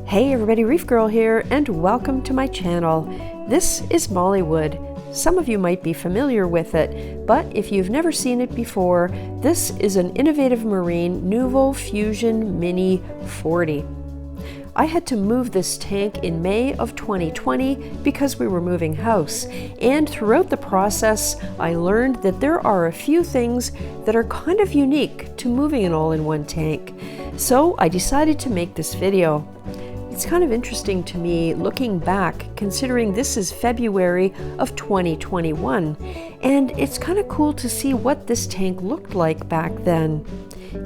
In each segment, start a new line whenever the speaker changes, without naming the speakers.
Hey everybody, Reefgrrl here, and welcome to my channel. This is Mollywood. Some of you might be familiar with it, but if you've never seen it before, this is an innovative marine Nuvo Fusion Mini 40. I had to move this tank in May of 2020 because we were moving house, and throughout the process I learned that there are a few things that are kind of unique to moving an all-in-one tank. So I decided to make this video. It's kind of interesting to me looking back, considering this is February of 2021, and it's kind of cool to see what this tank looked like back then.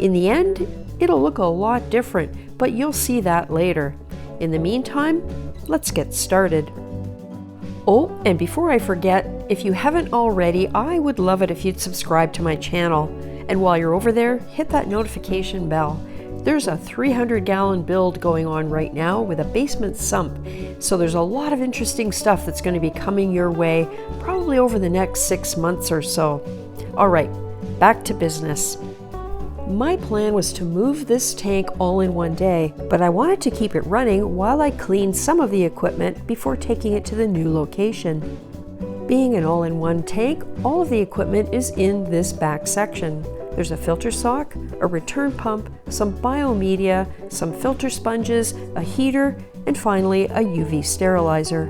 In the end, it'll look a lot different, but you'll see that later. In the meantime, let's get started. Oh, and before I forget, if you haven't already, I would love it if you'd subscribe to my channel. And while you're over there, hit that notification bell. There's a 300-gallon build going on right now with a basement sump, so there's a lot of interesting stuff that's going to be coming your way probably over the next 6 months or so. All right, back to business. My plan was to move this tank all in one day, but I wanted to keep it running while I cleaned some of the equipment before taking it to the new location. Being an all-in-one tank, all of the equipment is in this back section. There's a filter sock, a return pump, some biomedia, some filter sponges, a heater, and finally a UV sterilizer.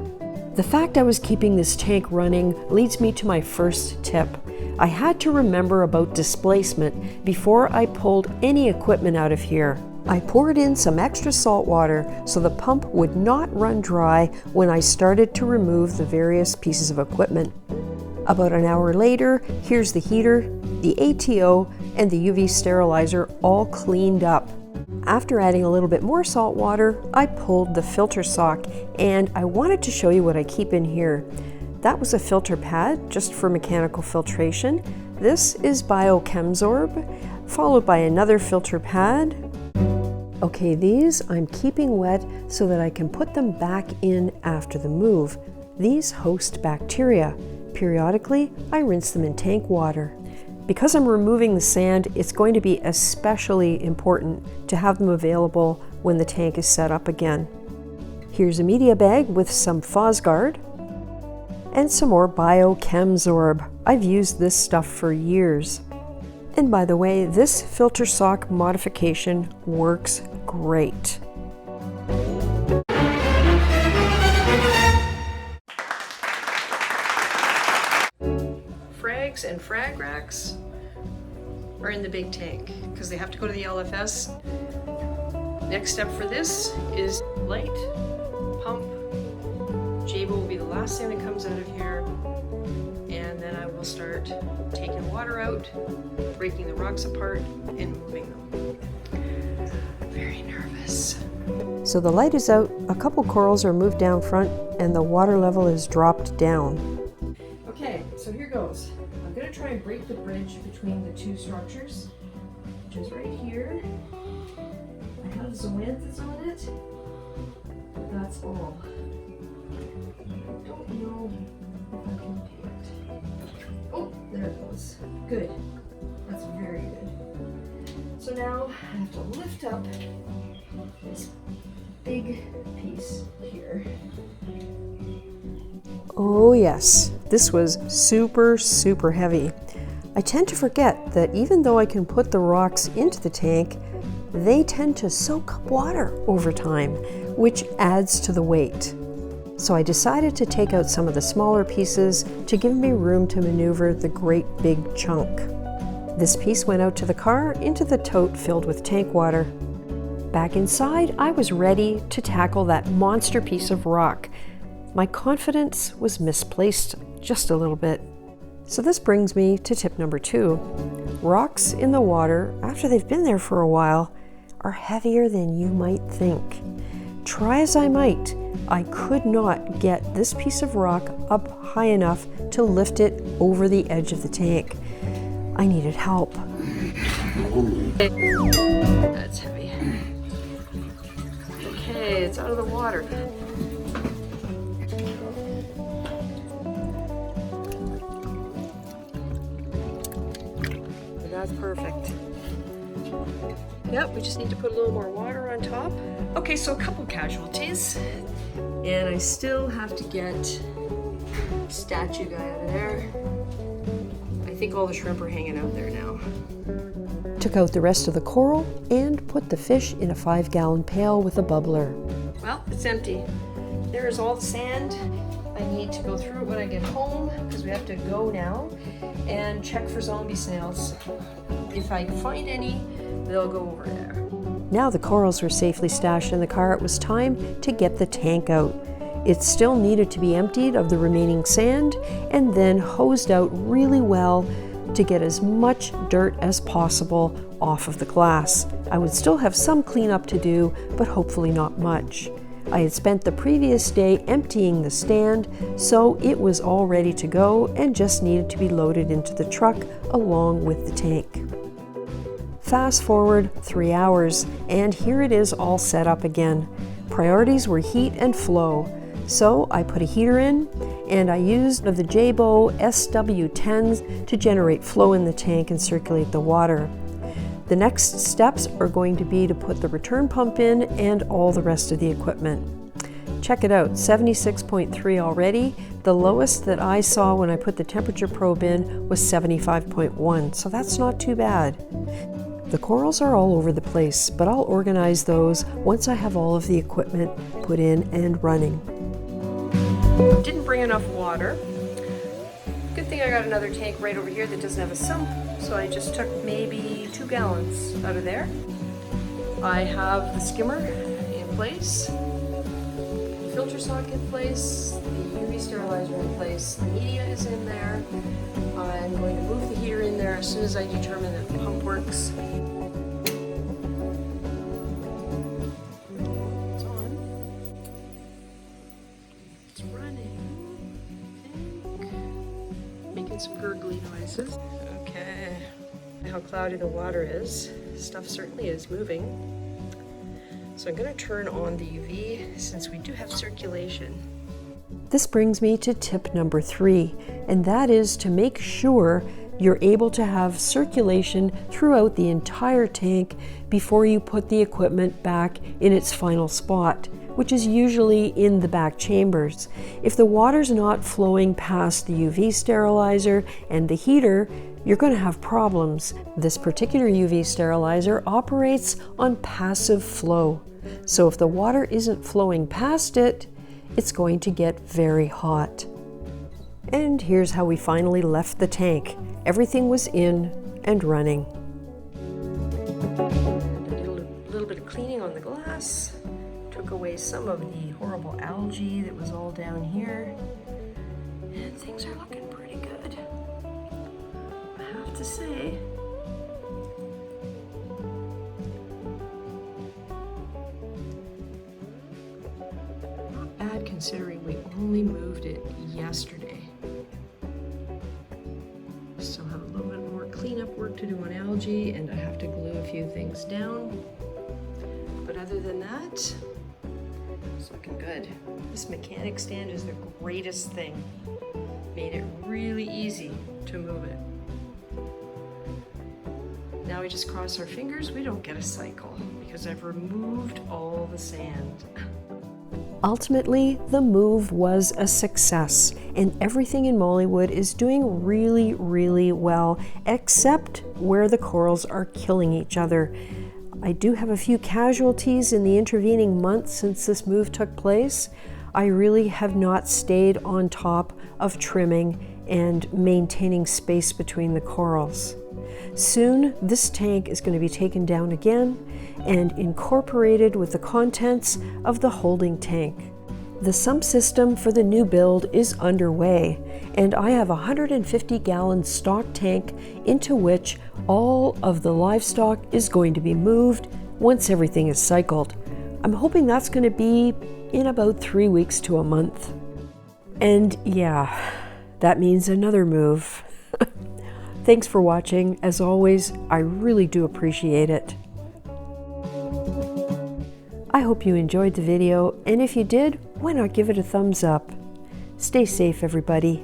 The fact I was keeping this tank running leads me to my first tip. I had to remember about displacement before I pulled any equipment out of here. I poured in some extra salt water so the pump would not run dry when I started to remove the various pieces of equipment. About an hour later, here's the heater, the ATO, and the UV sterilizer all cleaned up. After adding a little bit more salt water, I pulled the filter sock, and I wanted to show you what I keep in here. That was a filter pad, just for mechanical filtration. This is BioChemSorb, followed by another filter pad. Okay, these I'm keeping wet so that I can put them back in after the move. These host bacteria. Periodically, I rinse them in tank water. Because I'm removing the sand, it's going to be especially important to have them available when the tank is set up again. Here's a media bag with some Fosguard and some more BioChemSorb. I've used this stuff for years. And by the way, this filter sock modification works great. Frags and frag racks are in the big tank because they have to go to the LFS. Next step for this is light, pump. Jebao will be the last thing that comes out of here, and then I will start taking water out, breaking the rocks apart, and moving them. I'm very nervous. So the light is out, a couple corals are moved down front, and the water level is dropped down. Okay, so here goes. I'm going to try and break the bridge between the two structures, which is right here. I have zoanthus on it, but that's all. I don't know if I can do it. Oh, there it goes. Good. That's very good. So now I have to lift up this big piece here. Oh yes, this was super heavy. I tend to forget that even though I can put the rocks into the tank, they tend to soak up water over time, which adds to the weight. So I decided to take out some of the smaller pieces to give me room to maneuver the great big chunk. This piece went out to the car into the tote filled with tank water. Back inside, I was ready to tackle that monster piece of rock. My confidence was misplaced just a little bit. So this brings me to tip number 2. Rocks in the water, after they've been there for a while, are heavier than you might think. Try as I might, I could not get this piece of rock up high enough to lift it over the edge of the tank. I needed help. That's heavy. Okay, it's out of the water. That's perfect. Yep, we just need to put a little more water on top. Okay, so a couple casualties. And I still have to get statue guy out of there. I think all the shrimp are hanging out there now. Took out the rest of the coral and put the fish in a 5-gallon pail with a bubbler. Well, it's empty. There's all the sand. I need to go through it when I get home because we have to go now and check for zombie snails. If I find any, they'll go over there. Now the corals were safely stashed in the car, it was time to get the tank out. It still needed to be emptied of the remaining sand and then hosed out really well to get as much dirt as possible off of the glass. I would still have some cleanup to do, but hopefully not much. I had spent the previous day emptying the stand, so it was all ready to go and just needed to be loaded into the truck along with the tank. Fast forward 3 hours, and here it is all set up again. Priorities were heat and flow. So I put a heater in, and I used the Jebao SW10s to generate flow in the tank and circulate the water. The next steps are going to be to put the return pump in and all the rest of the equipment. Check it out, 76.3 already. The lowest that I saw when I put the temperature probe in was 75.1, so that's not too bad. The corals are all over the place, but I'll organize those once I have all of the equipment put in and running. Didn't bring enough water. Good thing I got another tank right over here that doesn't have a sump, so I just took maybe 2 gallons out of there. I have the skimmer in place, the filter sock in place, the UV sterilizer in place, the media is in there. I'm going to move the heater in there as soon as I determine that the pump works. It's on. It's running. Making some gurgly noises. Okay. How cloudy the water is. Stuff certainly is moving. So I'm going to turn on the UV since we do have circulation. This brings me to tip number 3, and that is to make sure you're able to have circulation throughout the entire tank before you put the equipment back in its final spot, which is usually in the back chambers. If the water's not flowing past the UV sterilizer and the heater, you're going to have problems. This particular UV sterilizer operates on passive flow. So if the water isn't flowing past it, it's going to get very hot. And here's how we finally left the tank. Everything was in and running. A little bit of cleaning on the glass. Took away some of the horrible algae that was all down here. And things are looking pretty good, I have to say. Bad considering we only moved it yesterday. Still have a little bit more cleanup work to do on algae, and I have to glue a few things down. But other than that, it's looking good. This mechanic stand is the greatest thing. Made it really easy to move it. Now we just cross our fingers we don't get a cycle because I've removed all the sand. Ultimately, the move was a success, and everything in Mollywood is doing really, really well, except where the corals are killing each other. I do have a few casualties in the intervening months since this move took place. I really have not stayed on top of trimming and maintaining space between the corals. Soon, this tank is going to be taken down again and incorporated with the contents of the holding tank. The sump system for the new build is underway, and I have a 150-gallon stock tank into which all of the livestock is going to be moved once everything is cycled. I'm hoping that's going to be in about 3 weeks to a month. And yeah, that means another move. Thanks for watching. As always, I really do appreciate it. I hope you enjoyed the video, and if you did, why not give it a thumbs up? Stay safe, everybody.